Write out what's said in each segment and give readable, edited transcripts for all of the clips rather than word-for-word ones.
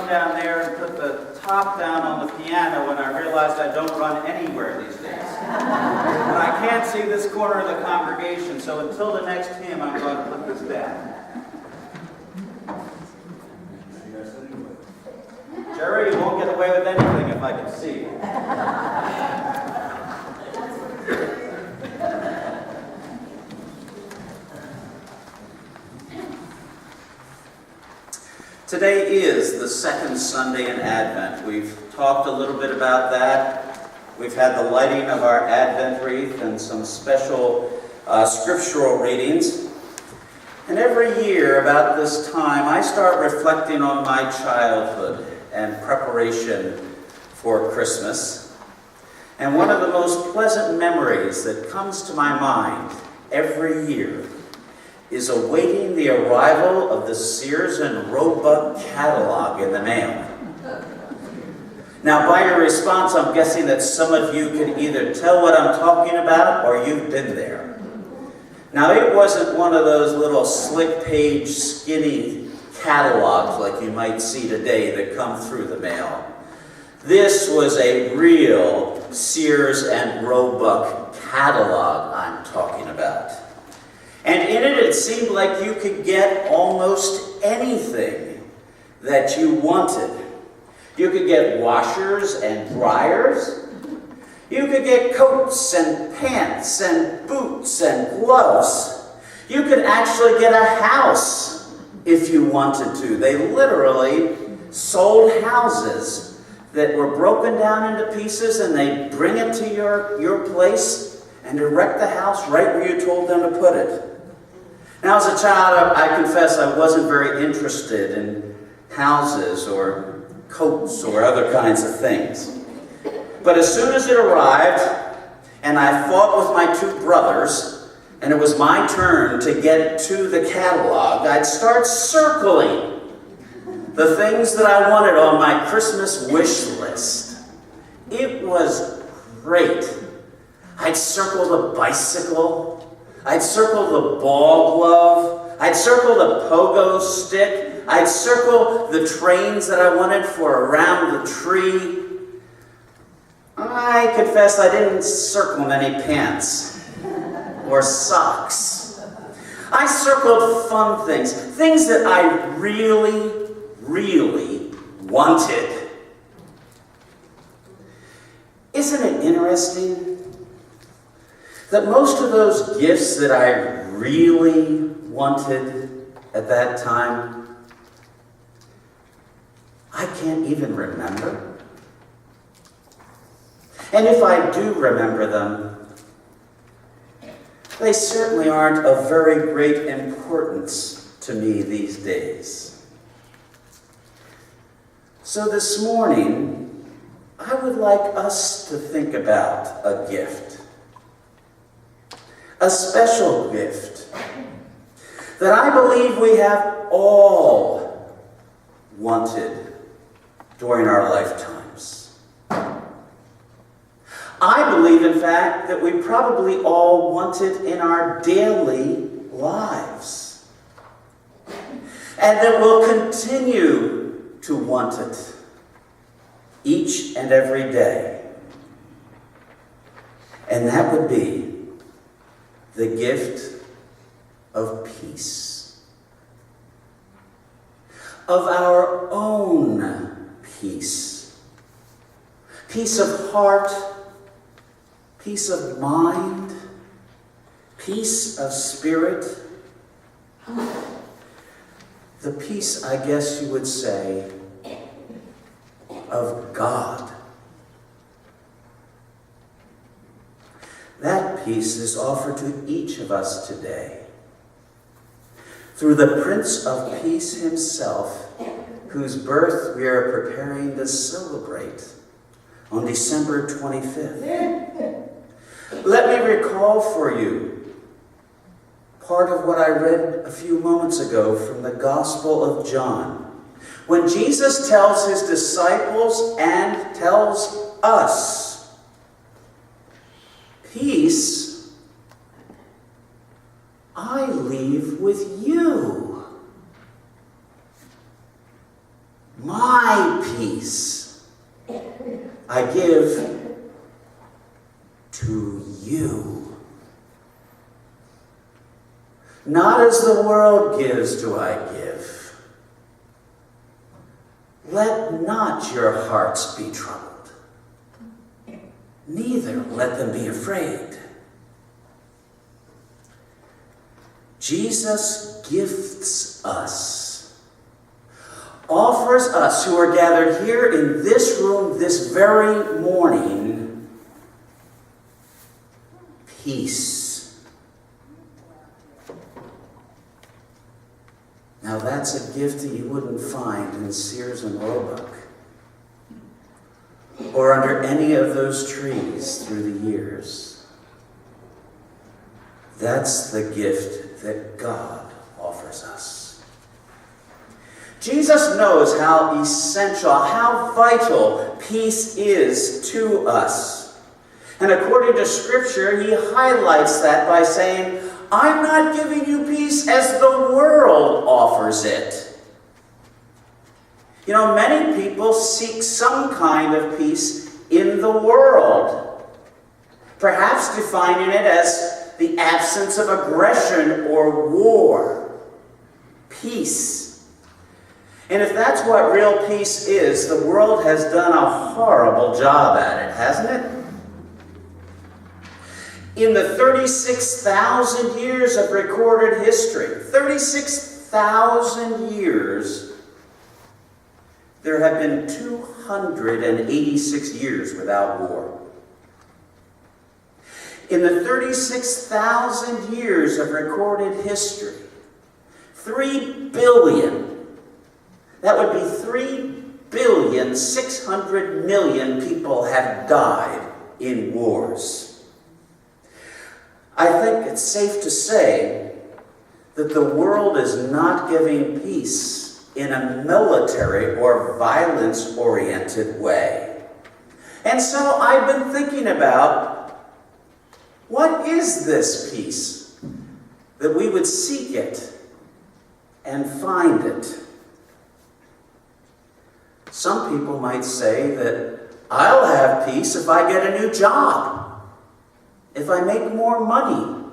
run down there and put the top down on the piano when I realized I don't run anywhere these days. And I can't see this corner of the congregation, so until the next hymn, I'm going to put this down. Jerry, you won't get away with anything if I can see you. Today is the second Sunday in Advent. We've talked a little bit about that. We've had the lighting of our Advent wreath and some special scriptural readings. And every year about this time, I start reflecting on my childhood and preparation for Christmas. And one of the most pleasant memories that comes to my mind every year is awaiting the arrival of the Sears and Roebuck catalog in the mail. Now, by your response, I'm guessing that some of you can either tell what I'm talking about or you've been there. Now, it wasn't one of those little slick page, skinny catalogs like you might see today that come through the mail. This was a real Sears and Roebuck catalog I'm talking about. And in it, it seemed like you could get almost anything that you wanted. You could get washers and dryers. You could get coats and pants and boots and gloves. You could actually get a house if you wanted to. They literally sold houses that were broken down into pieces, and they bring it to your place and erect the house right where you told them to put it. Now, as a child, I confess I wasn't very interested in houses or coats or other kinds of things. But as soon as it arrived, and I fought with my two brothers, and it was my turn to get to the catalog, I'd start circling the things that I wanted on my Christmas wish list. It was great. I'd circle the bicycle. I'd circle the ball glove. I'd circle the pogo stick. I'd circle the trains that I wanted for around the tree. I confess I didn't circle many pants or socks. I circled fun things, things that I really, really wanted. Isn't it interesting that most of those gifts that I really wanted at that time, I can't even remember? And if I do remember them, they certainly aren't of very great importance to me these days. So this morning, I would like us to think about a gift. A special gift that I believe we have all wanted during our lifetimes. I believe, in fact, that we probably all want it in our daily lives. And that we'll continue to want it each and every day. And that would be the gift of peace. Of our own peace. Peace of heart, peace of mind, peace of spirit. The peace, I guess you would say, of God. That peace is offered to each of us today through the Prince of Peace himself, whose birth we are preparing to celebrate on December 25th. Let me recall for you part of what I read a few moments ago from the Gospel of John, when Jesus tells his disciples and tells us, "Peace I leave with you. My peace I give to you. Not as the world gives do I give. Let not your hearts be troubled, neither let them be afraid. Jesus gifts us, offers us who are gathered here in this room this very morning, peace. Now that's a gift that you wouldn't find in Sears and Roebuck or under any of those trees through the years. That's the gift that God offers us. Jesus knows how essential, how vital peace is to us. And according to Scripture, he highlights that by saying, I'm not giving you peace as the world offers it. You know, many people seek some kind of peace in the world, perhaps defining it as the absence of aggression or war. Peace. And if that's what real peace is, the world has done a horrible job at it, hasn't it? In the 36,000 years of recorded history, 36,000 years, there have been 286 years without war. In the 36,000 years of recorded history, 3 billion, that would be 3,600,000,000 people have died in wars. I think it's safe to say that the world is not giving peace in a military or violence-oriented way. And so I've been thinking about, what is this peace? That we would seek it and find it. Some people might say that I'll have peace if I get a new job, if I make more money.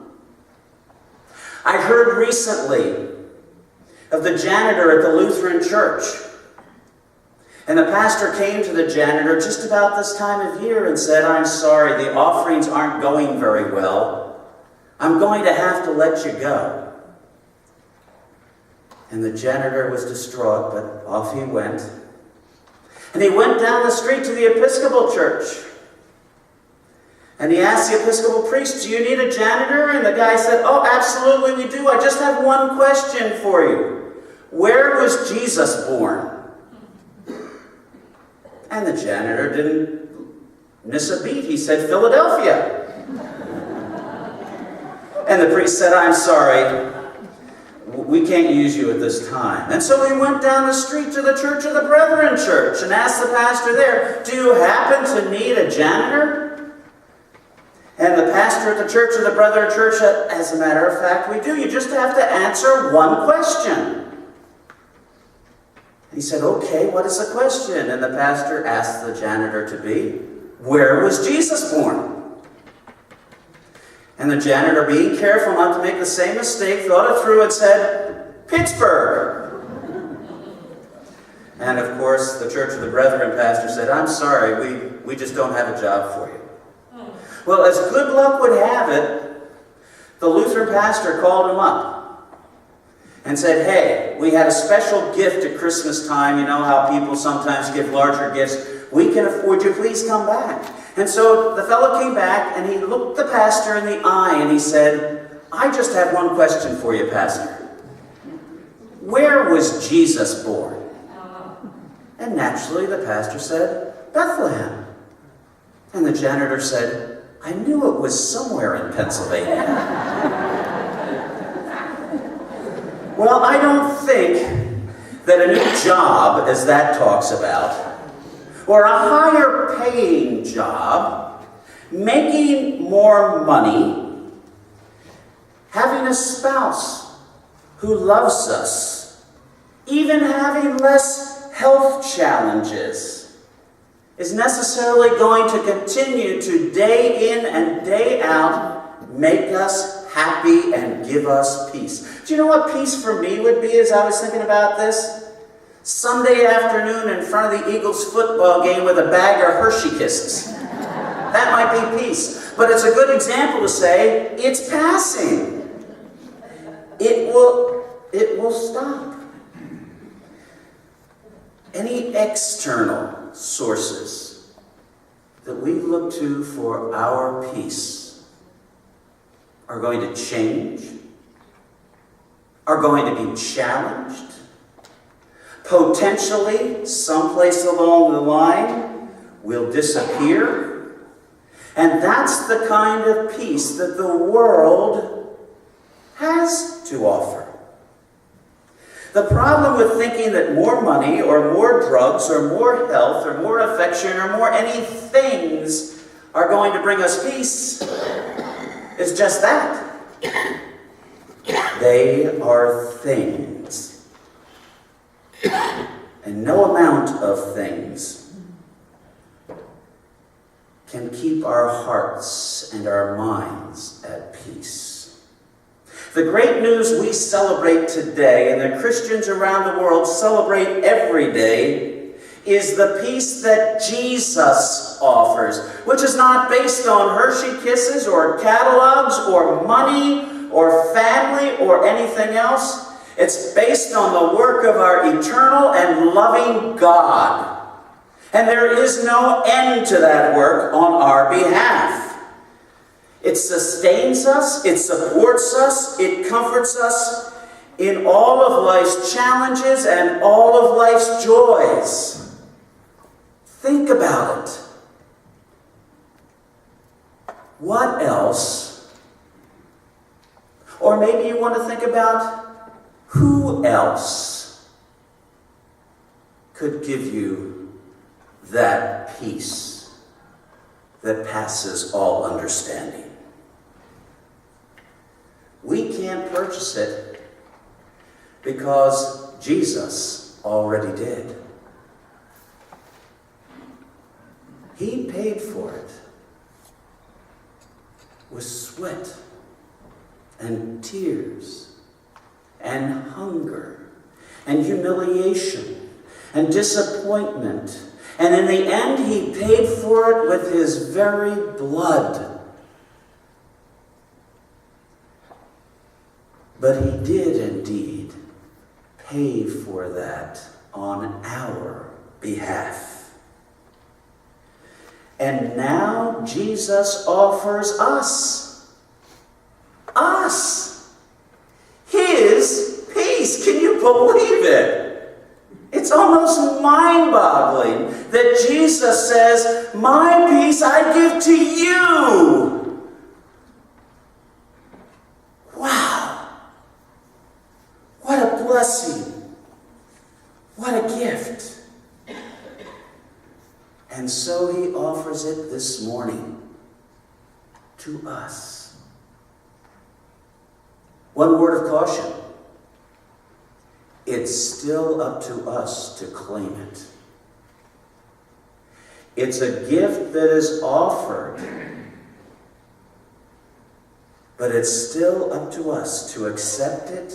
I heard recently of the janitor at the Lutheran church. And the pastor came to the janitor just about this time of year and said, I'm sorry, the offerings aren't going very well. I'm going to have to let you go. And the janitor was distraught, but off he went. And he went down the street to the Episcopal church. And he asked the Episcopal priest, do you need a janitor? And the guy said, oh, absolutely we do. I just have one question for you. Where was Jesus born? And the janitor didn't miss a beat. He said, Philadelphia. And the priest said, I'm sorry, we can't use you at this time. And so he went down the street to the Church of the Brethren church and asked the pastor there, do you happen to need a janitor? And the pastor at the Church of the Brethren church said, as a matter of fact, we do. You just have to answer one question. He said, okay, what is the question? And the pastor asked the janitor to be, where was Jesus born? And the janitor, being careful not to make the same mistake, thought it through and said, Pittsburgh. And of course, the Church of the Brethren pastor said, I'm sorry, we just don't have a job for you. Well, as good luck would have it, the Lutheran pastor called him up and said, hey, we had a special gift at Christmas time. You know how people sometimes give larger gifts. Would you please come back? And so the fellow came back and he looked the pastor in the eye and he said, I just have one question for you, pastor. Where was Jesus born? And naturally the pastor said, Bethlehem. And the janitor said, I knew it was somewhere in Pennsylvania. Well, I don't think that a new job, as that talks about, or a higher paying job, making more money, having a spouse who loves us, even having less health challenges is necessarily going to continue to day in and day out make us happy and give us peace. Do you know what peace for me would be as I was thinking about this? Sunday afternoon in front of the Eagles football game with a bag of Hershey Kisses. That might be peace. But it's a good example to say, it's passing. It will stop. Any external sources that we look to for our peace are going to change, are going to be challenged. Potentially, someplace along the line, will disappear. And that's the kind of peace that the world has to offer. The problem with thinking that more money or more drugs or more health or more affection or more any things are going to bring us peace is just that. They are things. And no amount of things can keep our hearts and our minds at peace. The great news we celebrate today, and that Christians around the world celebrate every day, is the peace that Jesus offers, which is not based on Hershey Kisses or catalogs or money or family or anything else. It's based on the work of our eternal and loving God. And there is no end to that work on our behalf. It sustains us, it supports us, it comforts us in all of life's challenges and all of life's joys. Think about it. What else? Or maybe you want to think about who else could give you that peace that passes all understanding? We can't purchase it because Jesus already did. He paid for it with sweat and tears and hunger and humiliation and disappointment. And in the end, he paid for it with his very blood. But he did indeed pay for that on our behalf. And now Jesus offers us his peace. Can you believe it? It's almost mind-boggling that Jesus says, "My peace I give to you." Wow. What a blessing. What a gift. And so he offers it this morning to us. One word of caution. It's still up to us to claim it. It's a gift that is offered, but it's still up to us to accept it,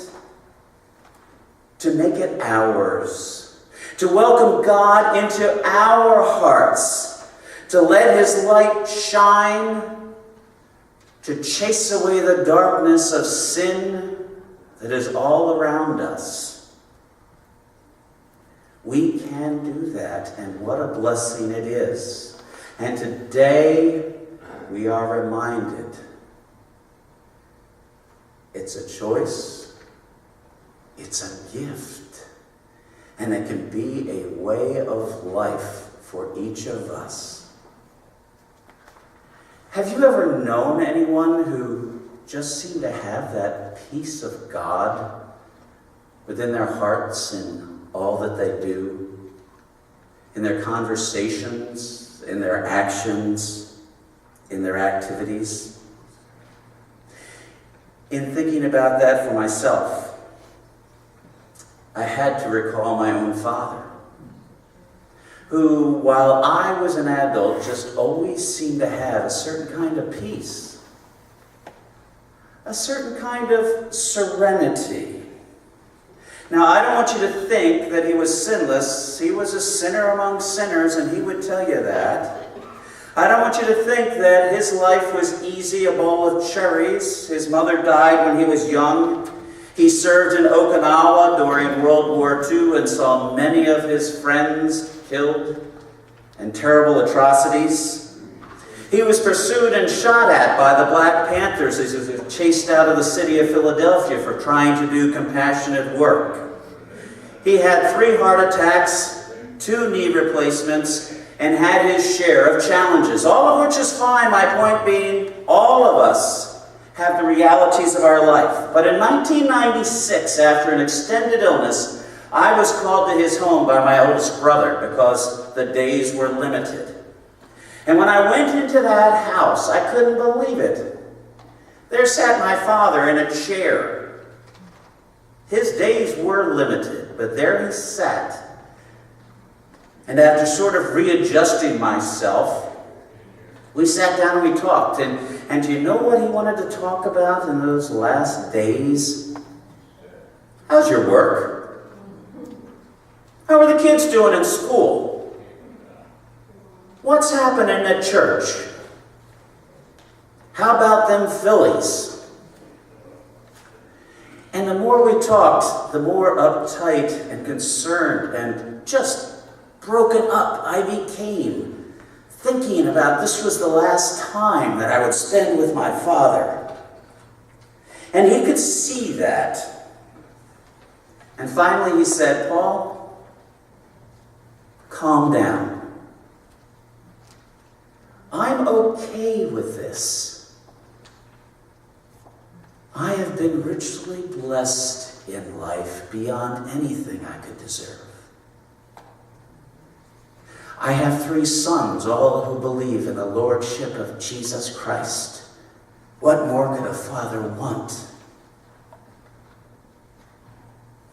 to make it ours, to welcome God into our hearts, to let his light shine, to chase away the darkness of sin that is all around us. We can do that, and what a blessing it is. And today we are reminded it's a choice, it's a gift, and it can be a way of life for each of us. Have you ever known anyone who just seemed to have that peace of God within their hearts and all that they do, in their conversations, in their actions, in their activities? In thinking about that for myself, I had to recall my own father. who, while I was an adult, just always seemed to have a certain kind of peace, a certain kind of serenity. Now, I don't want you to think that he was sinless. He was a sinner among sinners, and he would tell you that. I don't want you to think that his life was easy, a bowl of cherries. His mother died when he was young. He served in Okinawa during World War II and saw many of his friends killed in terrible atrocities. He was pursued and shot at by the Black Panthers as he was chased out of the city of Philadelphia for trying to do compassionate work. He had 3 heart attacks, 2 knee replacements, and had his share of challenges, all of which is fine. My point being, all of us have the realities of our life. But in 1996, after an extended illness, I was called to his home by my oldest brother because the days were limited. And when I went into that house, I couldn't believe it. There sat my father in a chair. His days were limited, but there he sat. And after sort of readjusting myself, we sat down and we talked. And do you know what he wanted to talk about in those last days? How's your work? How are the kids doing in school? What's happening at church? How about them Phillies? And the more we talked, the more uptight and concerned and just broken up I became, thinking about this was the last time that I would spend with my father. And he could see that. And finally he said, "Paul, calm down. I'm okay with this. I have been richly blessed in life beyond anything I could deserve. I have 3 sons, all who believe in the Lordship of Jesus Christ. What more could a father want?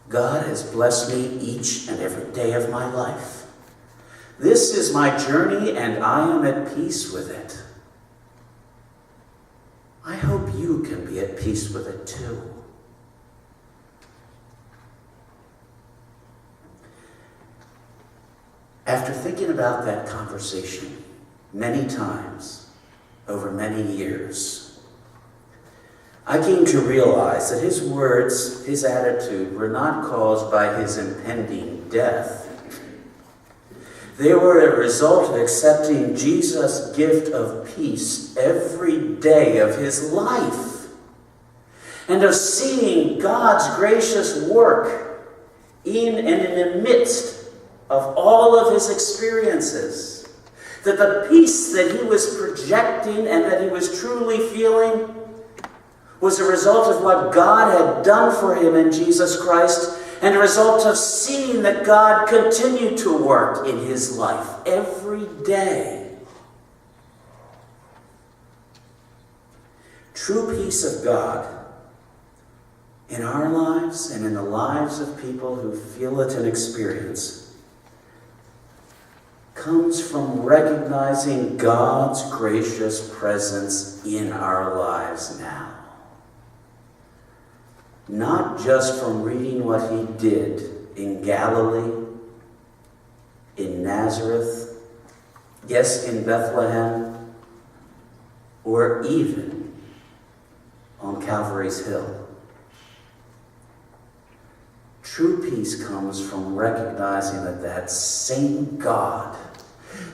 God has blessed me each and every day of my life. This is my journey, and I am at peace with it. I hope you can be at peace with it too." After thinking about that conversation many times over many years, I came to realize that his words, his attitude, were not caused by his impending death. They were a result of accepting Jesus' gift of peace every day of his life, and of seeing God's gracious work in and in the midst of all of his experiences. That the peace that he was projecting and that he was truly feeling was a result of what God had done for him in Jesus Christ, and a result of seeing that God continued to work in his life every day. True peace of God in our lives and in the lives of people who feel it and experience comes from recognizing God's gracious presence in our lives now. Not just from reading what he did in Galilee, in Nazareth, yes, in Bethlehem, or even on Calvary's Hill. True peace comes from recognizing that that same God,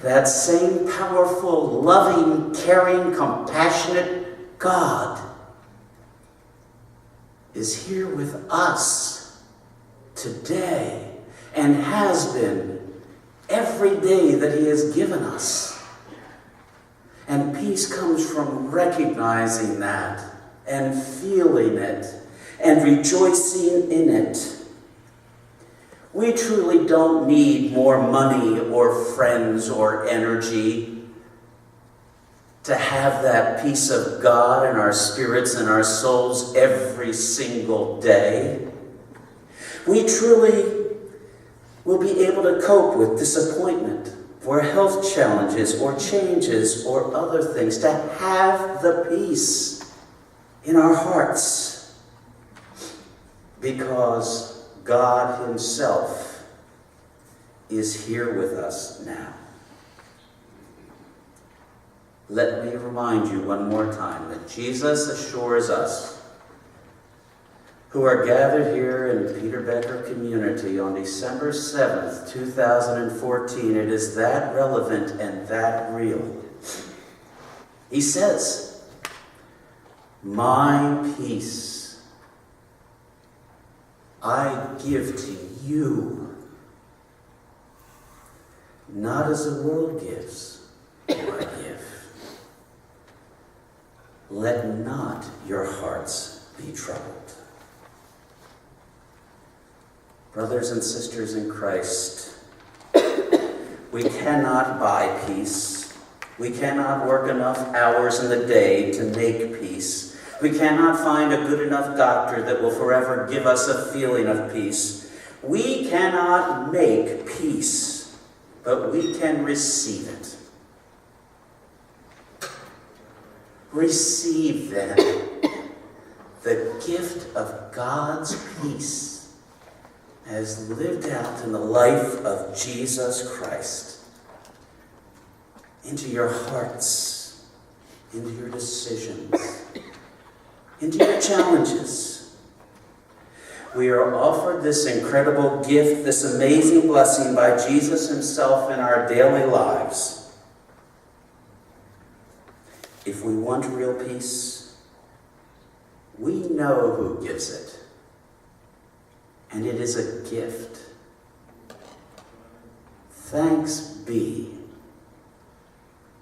that same powerful, loving, caring, compassionate God is here with us today and has been every day that he has given us. And peace comes from recognizing that and feeling it and rejoicing in it. We truly don't need more money or friends or energy to have that peace of God in our spirits and our souls every single day. We We'll be able to cope with disappointment or health challenges or changes or other things, to have the peace in our hearts, because God himself is here with us now. Let me remind you one more time that Jesus assures us who are gathered here in Peter Becker community on December 7th, 2014. It is that relevant and that real. He says, "My peace I give to you, not as the world gives, do I give. Let not your hearts be troubled." Brothers and sisters in Christ, we cannot buy peace. We cannot work enough hours in the day to make peace. We cannot find a good enough doctor that will forever give us a feeling of peace. We cannot make peace, but we can receive it. Receive then the gift of God's peace as lived out in the life of Jesus Christ into your hearts, into your decisions, into your challenges. We are offered this incredible gift, this amazing blessing by Jesus himself in our daily lives. If we want real peace, we know who gives it. And it is a gift. Thanks be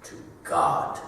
to God.